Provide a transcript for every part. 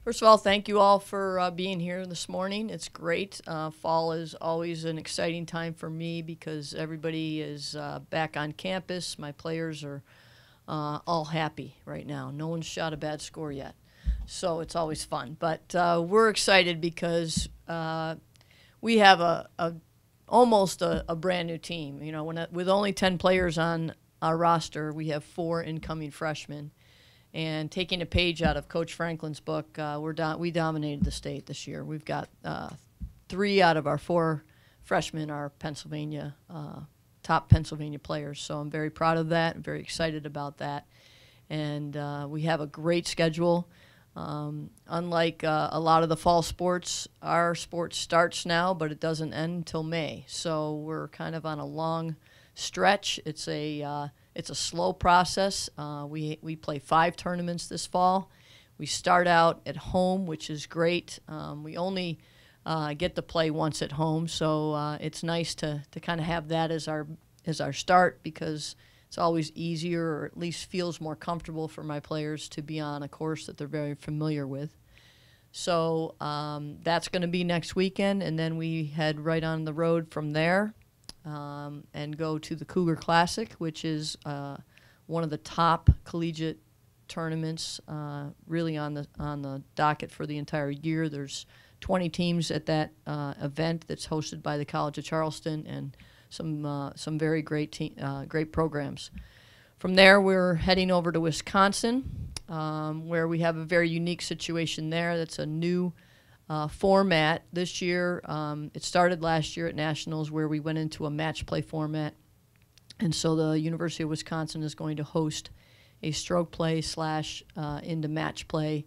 First of all, thank you all for being here this morning. It's great. Fall is always an exciting time for me because everybody is back on campus. My players are all happy right now. No one's shot a bad score yet. So it's always fun. But we're excited because we have almost a brand new team. You know, with only 10 players on our roster, we have 4 incoming freshmen. And taking a page out of Coach Franklin's book, we dominated the state this year. We've got 3 out of our 4 freshmen are top Pennsylvania players. So I'm very proud of that. I'm very excited about that. And we have a great schedule. Unlike a lot of the fall sports, our sport starts now, but it doesn't end until May. So we're kind of on a long stretch. It's a slow process. We play 5 tournaments this fall. We start out at home, which is great. We only get to play once at home, so it's nice to kind of have that as our start because it's always easier, or at least feels more comfortable for my players to be on a course that they're very familiar with. So that's going to be next weekend, and then we head right on the road from there. And go to the Cougar Classic, which is one of the top collegiate tournaments really on the docket for the entire year. There's 20 teams at that event that's hosted by the College of Charleston and some very great programs. From there, we're heading over to Wisconsin, where we have a very unique situation there. That's a new format this year. It started last year at Nationals where we went into a match play format. And so the University of Wisconsin is going to host a stroke play / into match play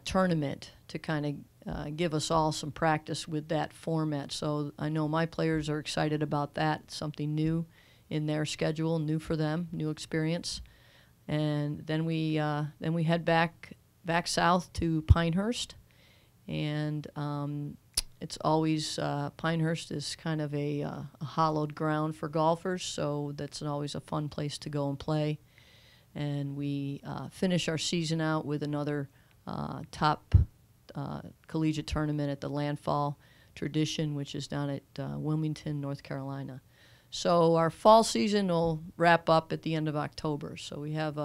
tournament to kind of give us all some practice with that format. So I know my players are excited about that, something new in their schedule, new for them, new experience. And then we head back south to Pinehurst. And it's always Pinehurst is kind of a hallowed ground for golfers, so that's always a fun place to go and play. And we finish our season out with another top collegiate tournament at the Landfall Tradition, which is down at Wilmington, North Carolina. So our fall season will wrap up at the end of October. So we have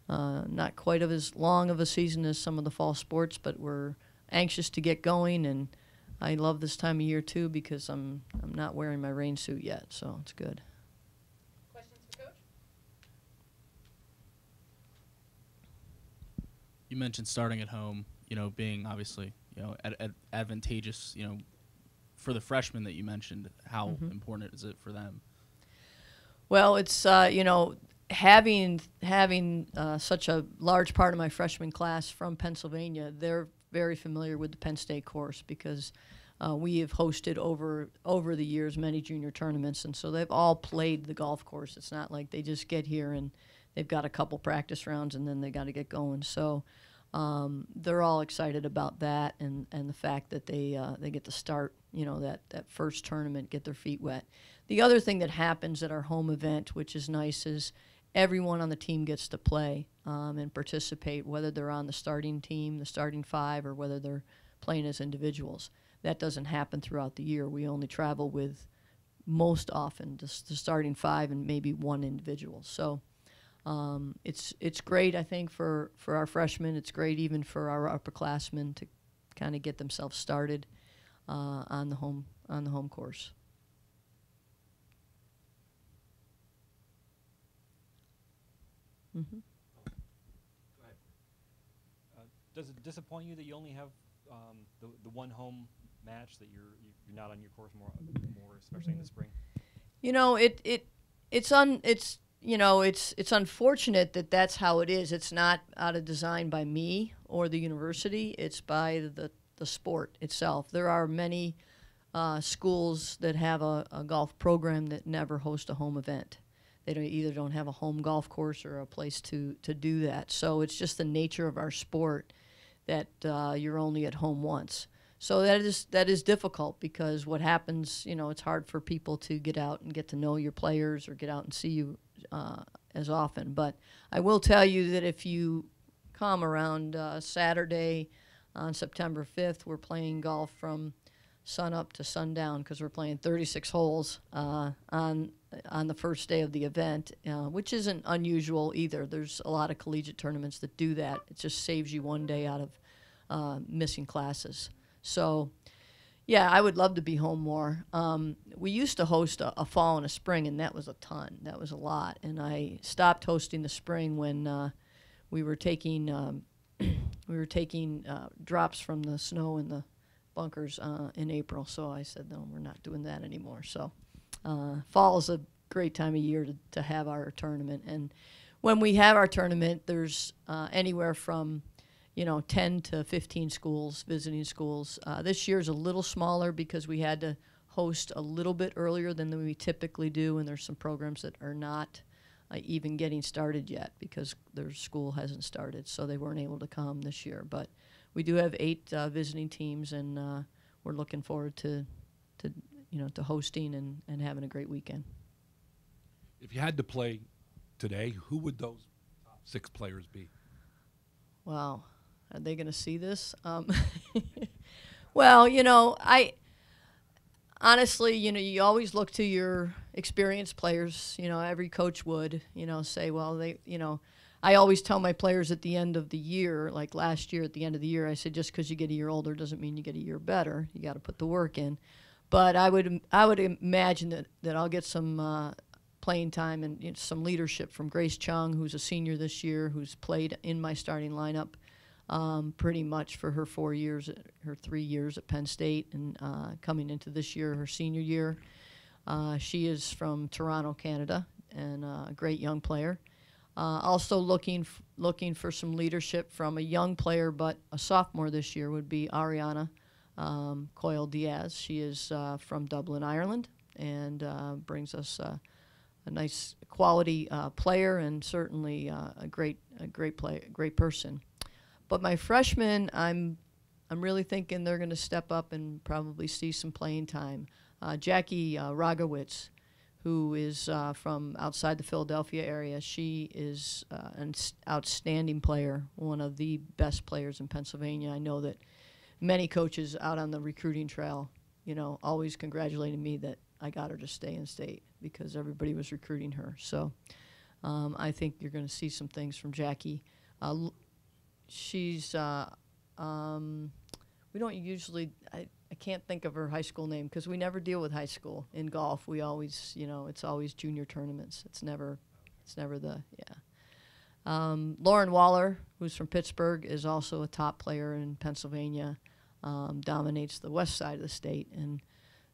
not quite as long of a season as some of the fall sports, but we're anxious to get going, and I love this time of year too because I'm not wearing my rain suit yet, so it's good. Questions for Coach? You mentioned starting at home, being obviously, advantageous, for the freshmen that you mentioned. How important is it for them? Well, it's having such a large part of my freshman class from Pennsylvania, they're very familiar with the Penn State course because we have hosted over the years many junior tournaments, and so they've all played the golf course. It's not like they just get here and they've got a couple practice rounds and then they got to get going. So they're all excited about that and the fact that they get to start that first tournament, get their feet wet. The other thing that happens at our home event, which is nice, is everyone on the team gets to play and participate, whether they're on the starting team, the starting 5, or whether they're playing as individuals. That doesn't happen throughout the year. We only travel with, most often, just the starting 5 and maybe 1 individual. So it's great, I think, for our freshmen. It's great even for our upperclassmen to kind of get themselves started on the home course. Mm-hmm. Go ahead. Does it disappoint you that you only have the one home match, that you're not on your course more, especially in the spring? It's unfortunate that that's how it is. It's not out of design by me or the university. It's by the sport itself. There are many schools that have a golf program that never host a home event. They either don't have a home golf course or a place to do that. So it's just the nature of our sport that you're only at home once. So that is difficult because what happens, it's hard for people to get out and get to know your players or get out and see you as often. But I will tell you that if you come around Saturday, on September 5th, we're playing golf from sun up to sundown because we're playing 36 holes on the first day of the event, which isn't unusual either. There's a lot of collegiate tournaments that do that. It just saves you one day out of missing classes. So, yeah, I would love to be home more. We used to host a fall and a spring, and that was a ton. That was a lot. And I stopped hosting the spring when we were taking drops from the snow in the bunkers in April. So I said, no, we're not doing that anymore. So fall is a great time of year to have our tournament. And when we have our tournament, there's anywhere from 10 to 15 schools, visiting schools. This year's a little smaller because we had to host a little bit earlier than we typically do, and there's some programs that are not even getting started yet because their school hasn't started, so they weren't able to come this year. But we do have 8 visiting teams, and we're looking forward to hosting and having a great weekend. If you had to play today, who would those top 6 players be? Wow. Are they going to see this? Well, I honestly, you always look to your experienced players. Every coach would, say, well, I always tell my players at the end of the year, like last year at the end of the year, I said, just because you get a year older doesn't mean you get a year better. You got to put the work in. But I would imagine that I'll get some playing time and some leadership from Grace Chung, who's a senior this year, who's played in my starting lineup pretty much for her 3 years at Penn State, and coming into this year, her senior year. She is from Toronto, Canada, and a great young player. Also looking for some leadership from a young player, but a sophomore this year would be Ariana Coyle Diaz. She is from Dublin, Ireland, and brings us a nice quality player, and certainly a great player, great person. But my freshmen, I'm really thinking they're going to step up and probably see some playing time. Jackie Rogowitz, who is from outside the Philadelphia area, she is an outstanding player, one of the best players in Pennsylvania. I know that many coaches out on the recruiting trail, always congratulated me that I got her to stay in state because everybody was recruiting her. So I think you're going to see some things from Jackie. She's, we don't usually, I can't think of her high school name because we never deal with high school in golf. We always, it's always junior tournaments. It's never Lauren Waller, who's from Pittsburgh, is also a top player in Pennsylvania, dominates the west side of the state. And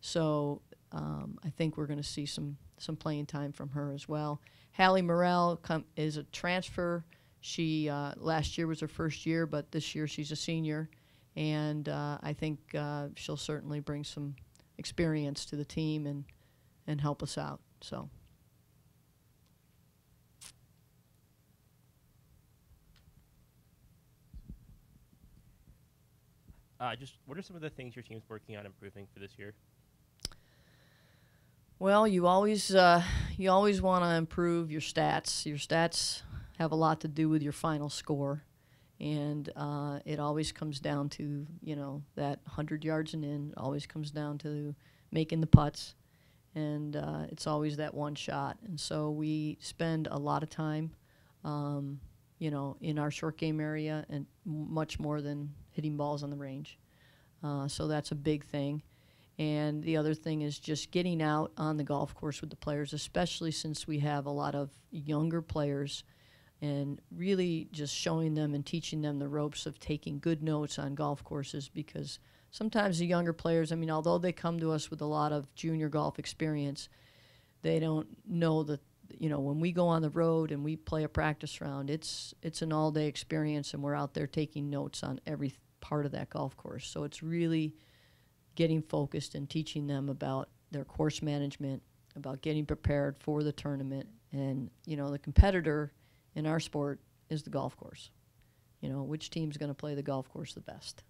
so I think we're going to see some playing time from her as well. Hallie Morrell is a transfer. She last year was her first year, but this year she's a senior, and I think she'll certainly bring some experience to the team and help us out. So. What are some of the things your team's working on improving for this year? Well, you always want to improve your stats. Your stats have a lot to do with your final score, and it always comes down to that 100 yards and in. It always comes down to making the putts, and it's always that one shot. And so we spend a lot of time, in our short game area, and much more than hitting balls on the range. So that's a big thing. And the other thing is just getting out on the golf course with the players, especially since we have a lot of younger players, and really just showing them and teaching them the ropes of taking good notes on golf courses, because sometimes the younger players, although they come to us with a lot of junior golf experience, they don't know that, when we go on the road and we play a practice round, it's an all-day experience, and we're out there taking notes on every part of that golf course. So it's really getting focused and teaching them about their course management, about getting prepared for the tournament. And, the competitor in our sport is the golf course. Which team's going to play the golf course the best?